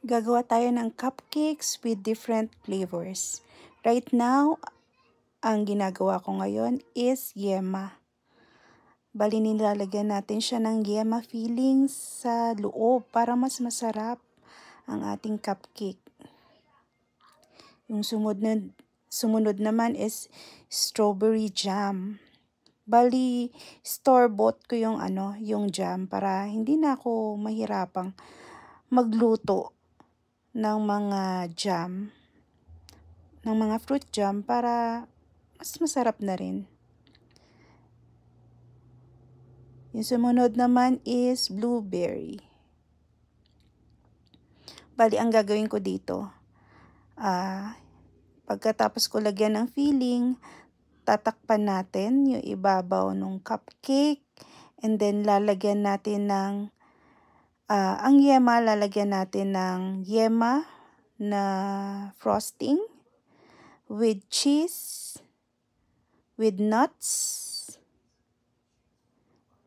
Gagawa tayo ng cupcakes with different flavors. Right now, ang ginagawa ko ngayon is yema. Bali, nilalagyan natin siya ng yema fillings sa loob para mas masarap ang ating cupcake. Yung sumunod naman is strawberry jam. Bali, store-bought ko yung jam para hindi na ako mahirapang magluto ng mga jam, ng mga fruit jam para mas masarap na rin. Yung sumunod naman is blueberry. Bali, ang gagawin ko dito, pagkatapos ko lagyan ng filling, tatakpan natin yung ibabaw ng cupcake and then lalagyan natin ng ang yema, lalagyan natin ng yema na frosting with cheese, with nuts,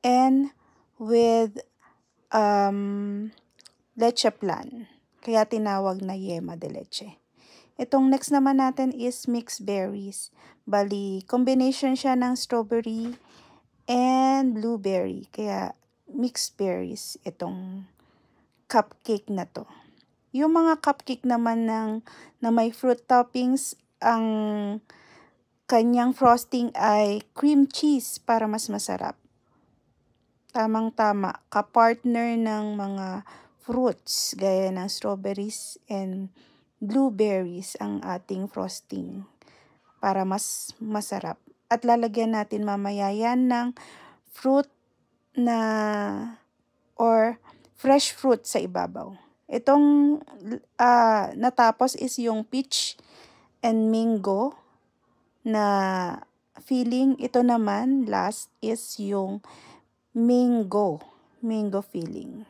and with leche plan. Kaya tinawag na yema de leche. Itong next naman natin is mixed berries. Bali, combination siya ng strawberry and blueberry. Kaya mixed berries itong cupcake na to. Yung mga cupcake naman na may fruit toppings, ang kanyang frosting ay cream cheese para mas masarap. Tamang-tama, kapartner ng mga fruits gaya ng strawberries and blueberries ang ating frosting para mas masarap. At lalagyan natin mamaya yan ng fruit na or fresh fruit sa ibabaw. Itong natapos is yung peach and mango na filling. Ito naman, last is yung mango filling.